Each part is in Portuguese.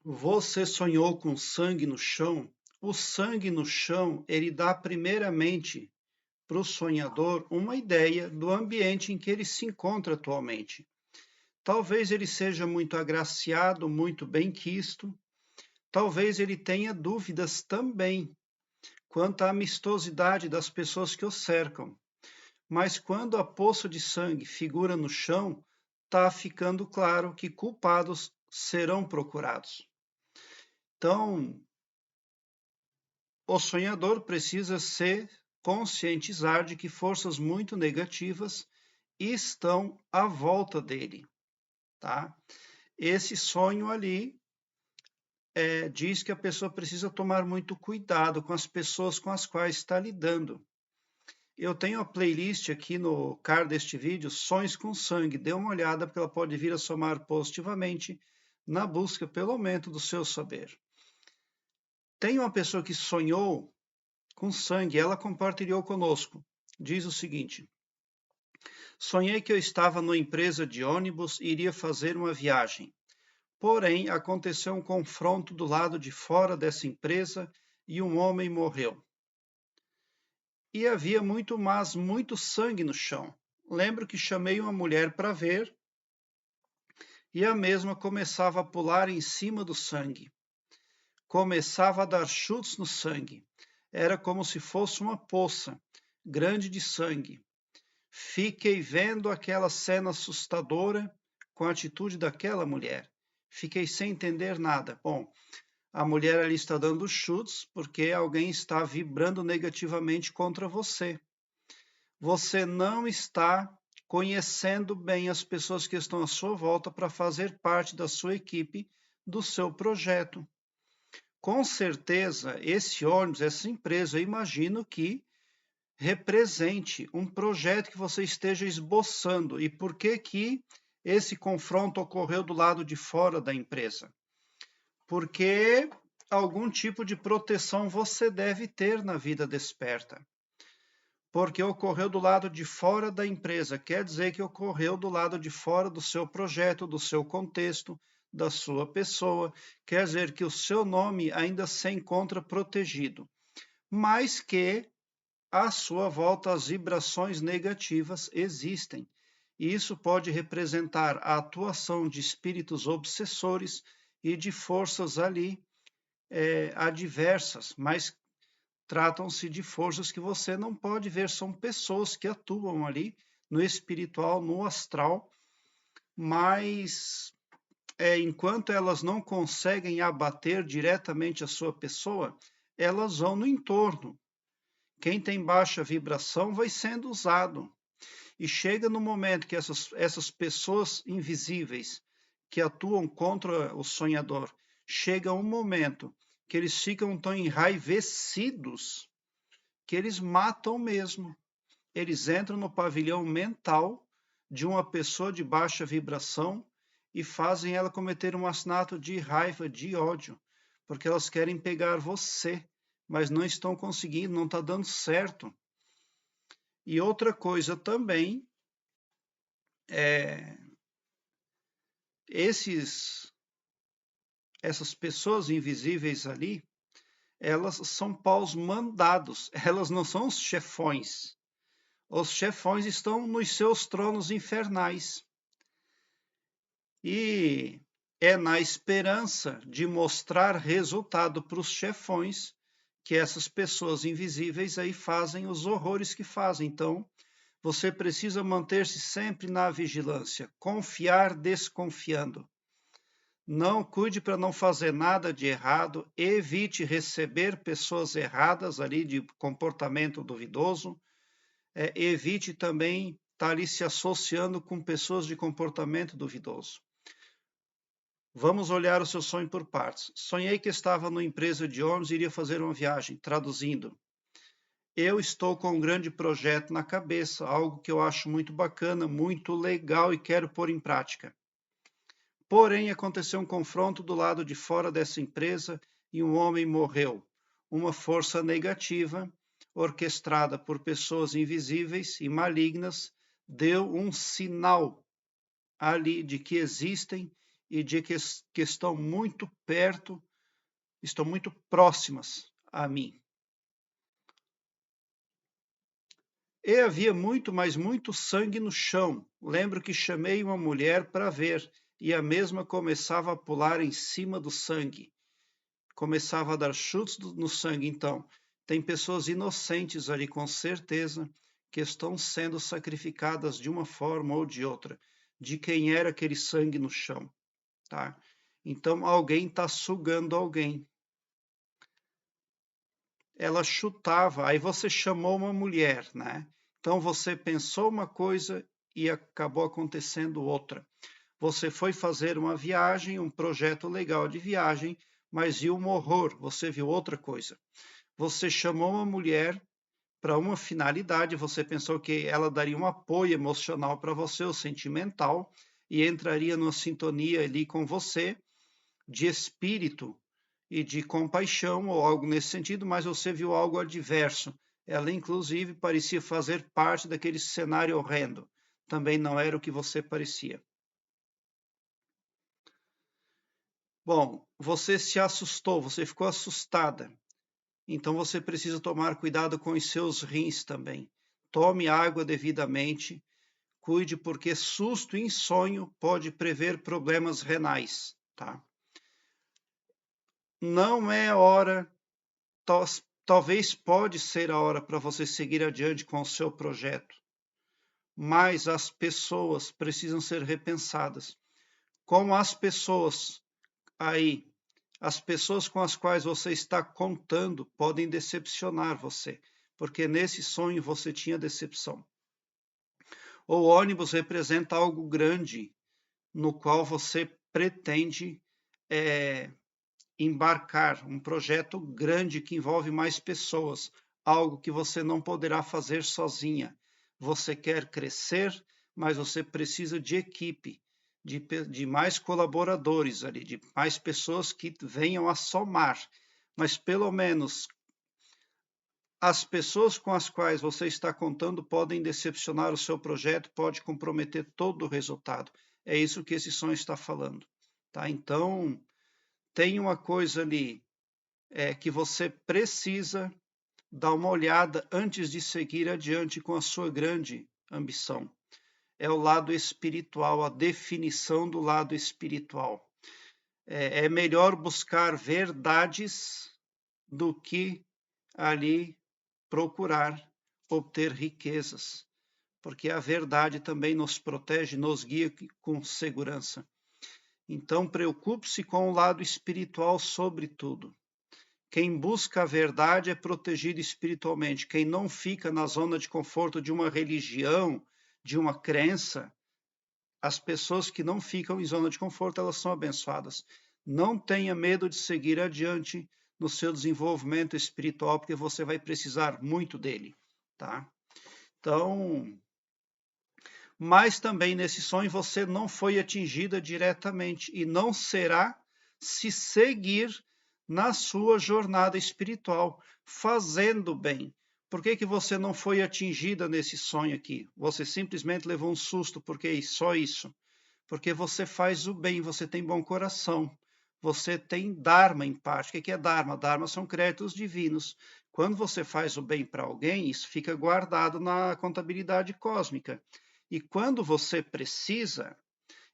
Você sonhou com sangue no chão? O sangue no chão, ele dá primeiramente para o sonhador uma ideia do ambiente em que ele se encontra atualmente. Talvez ele seja muito agraciado, muito bem-quisto, talvez ele tenha dúvidas também quanto à amistosidade das pessoas que o cercam. Mas quando a poça de sangue figura no chão, está ficando claro que culpados serão procurados. Então, o sonhador precisa se conscientizar de que forças muito negativas estão à volta dele, tá? Esse sonho ali diz que a pessoa precisa tomar muito cuidado com as pessoas com as quais está lidando. Eu tenho a playlist aqui no card deste vídeo, Sonhos com Sangue. Dê uma olhada, porque ela pode vir a somar positivamente na busca pelo aumento do seu saber. Tem uma pessoa que sonhou com sangue, ela compartilhou conosco. Diz o seguinte: sonhei que eu estava numa empresa de ônibus e iria fazer uma viagem. Porém, aconteceu um confronto do lado de fora dessa empresa e um homem morreu. E havia muito sangue no chão. Lembro que chamei uma mulher para ver e a mesma começava a pular em cima do sangue. Começava a dar chutes no sangue. Era como se fosse uma poça grande de sangue. Fiquei vendo aquela cena assustadora com a atitude daquela mulher. Fiquei sem entender nada. Bom, a mulher ali está dando chutes porque alguém está vibrando negativamente contra você. Você não está conhecendo bem as pessoas que estão à sua volta para fazer parte da sua equipe, do seu projeto. Com certeza, esse ônibus, essa empresa, eu imagino que represente um projeto que você esteja esboçando. E por que esse confronto ocorreu do lado de fora da empresa? Porque algum tipo de proteção você deve ter na vida desperta. Porque ocorreu do lado de fora da empresa, quer dizer que ocorreu do lado de fora do seu projeto, do seu contexto, da sua pessoa, quer dizer que o seu nome ainda se encontra protegido, mas que à sua volta as vibrações negativas existem. E isso pode representar a atuação de espíritos obsessores e de forças ali adversas, mas tratam-se de forças que você não pode ver, são pessoas que atuam ali no espiritual, no astral, mas enquanto elas não conseguem abater diretamente a sua pessoa, elas vão no entorno. Quem tem baixa vibração vai sendo usado. E chega no momento que essas pessoas invisíveis que atuam contra o sonhador, chega um momento que eles ficam tão enraivecidos que eles matam mesmo. Eles entram no pavilhão mental de uma pessoa de baixa vibração e fazem ela cometer um assassinato de raiva, de ódio, porque elas querem pegar você, mas não estão conseguindo, não está dando certo. E outra coisa também, essas pessoas invisíveis ali, elas são paus mandados, elas não são os chefões. Os chefões estão nos seus tronos infernais. E é na esperança de mostrar resultado para os chefões que essas pessoas invisíveis aí fazem os horrores que fazem. Então, você precisa manter-se sempre na vigilância, confiar desconfiando. Não cuide para não fazer nada de errado, evite receber pessoas erradas ali de comportamento duvidoso, evite também estar ali se associando com pessoas de comportamento duvidoso. Vamos olhar o seu sonho por partes. Sonhei que estava numa empresa de ônibus e iria fazer uma viagem, traduzindo. Eu estou com um grande projeto na cabeça, algo que eu acho muito bacana, muito legal e quero pôr em prática. Porém, aconteceu um confronto do lado de fora dessa empresa e um homem morreu. Uma força negativa, orquestrada por pessoas invisíveis e malignas, deu um sinal ali de que existem e de que estão muito perto, estão muito próximas a mim. E havia muito, mas muito sangue no chão. Lembro que chamei uma mulher para ver, e a mesma começava a pular em cima do sangue. Começava a dar chutes no sangue. Então, tem pessoas inocentes ali, com certeza, que estão sendo sacrificadas de uma forma ou de outra. De quem era aquele sangue no chão, tá? Então, alguém está sugando alguém. Ela chutava, aí você chamou uma mulher, né? Então você pensou uma coisa e acabou acontecendo outra. Você foi fazer uma viagem, um projeto legal de viagem, mas viu um horror, você viu outra coisa. Você chamou uma mulher para uma finalidade, você pensou que ela daria um apoio emocional para você, ou sentimental, e entraria numa sintonia ali com você, de espírito e de compaixão, ou algo nesse sentido, mas você viu algo adverso. Ela, inclusive, parecia fazer parte daquele cenário horrendo. Também não era o que você parecia. Bom, você se assustou, você ficou assustada. Então você precisa tomar cuidado com os seus rins também. Tome água devidamente, cuide, porque susto e insônia pode prever problemas renais, tá? Não é hora, talvez pode ser a hora para você seguir adiante com o seu projeto, mas as pessoas precisam ser repensadas. Como as pessoas aí, as pessoas com as quais você está contando podem decepcionar você, porque nesse sonho você tinha decepção. O ônibus representa algo grande no qual você pretende embarcar, um projeto grande que envolve mais pessoas, algo que você não poderá fazer sozinha. Você quer crescer, mas você precisa de equipe, de mais colaboradores ali, de mais pessoas que venham a somar. Mas pelo menos as pessoas com as quais você está contando podem decepcionar o seu projeto, pode comprometer todo o resultado. É isso que esse sonho está falando, tá? Então, tem uma coisa ali que você precisa dar uma olhada antes de seguir adiante com a sua grande ambição. É o lado espiritual, a definição do lado espiritual. É melhor buscar verdades do que ali procurar obter riquezas, porque a verdade também nos protege, nos guia com segurança. Então, preocupe-se com o lado espiritual sobretudo. Quem busca a verdade é protegido espiritualmente. Quem não fica na zona de conforto de uma religião, de uma crença, as pessoas que não ficam em zona de conforto, elas são abençoadas. Não tenha medo de seguir adiante no seu desenvolvimento espiritual, porque você vai precisar muito dele, tá? Então, mas também nesse sonho você não foi atingida diretamente e não será se seguir na sua jornada espiritual, fazendo bem. Por que você não foi atingida nesse sonho aqui? Você simplesmente levou um susto, porque só isso. Porque você faz o bem, você tem bom coração, você tem Dharma em parte. O que é Dharma? Dharma são créditos divinos. Quando você faz o bem para alguém, isso fica guardado na contabilidade cósmica. E quando você precisa,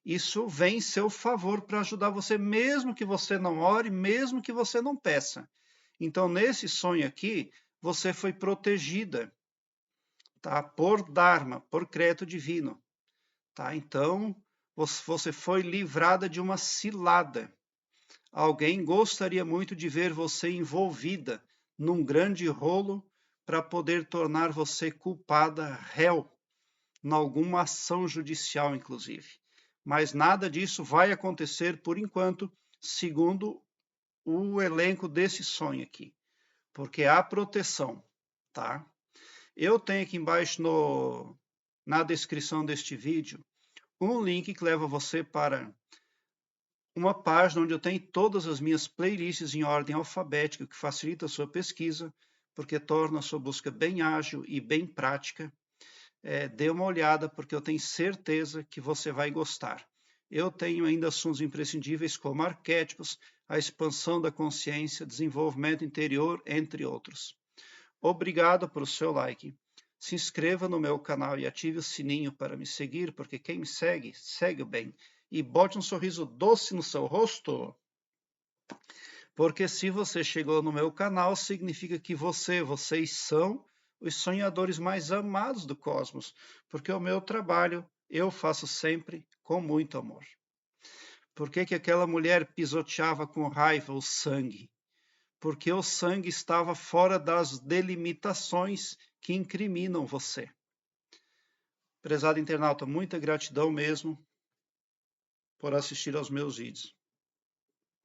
isso vem em seu favor para ajudar você, mesmo que você não ore, mesmo que você não peça. Então, nesse sonho aqui, você foi protegida, tá? Por Dharma, por crédito divino, tá? Então, você foi livrada de uma cilada. Alguém gostaria muito de ver você envolvida num grande rolo para poder tornar você culpada, réu, em alguma ação judicial, inclusive. Mas nada disso vai acontecer por enquanto, segundo o elenco desse sonho aqui, porque há proteção, tá? Eu tenho aqui embaixo na descrição deste vídeo um link que leva você para uma página onde eu tenho todas as minhas playlists em ordem alfabética, o que facilita a sua pesquisa, porque torna a sua busca bem ágil e bem prática. Dê uma olhada, porque eu tenho certeza que você vai gostar. eu tenho ainda assuntos imprescindíveis como arquétipos, a expansão da consciência, desenvolvimento interior, entre outros. Obrigado por seu like. Se inscreva no meu canal e ative o sininho para me seguir, porque quem me segue, segue o bem. E bote um sorriso doce no seu rosto. Porque se você chegou no meu canal, significa que vocês são os sonhadores mais amados do cosmos. Porque o meu trabalho eu faço sempre com muito amor. Por que aquela mulher pisoteava com raiva o sangue? Porque o sangue estava fora das delimitações que incriminam você. Prezado internauta, muita gratidão mesmo por assistir aos meus vídeos.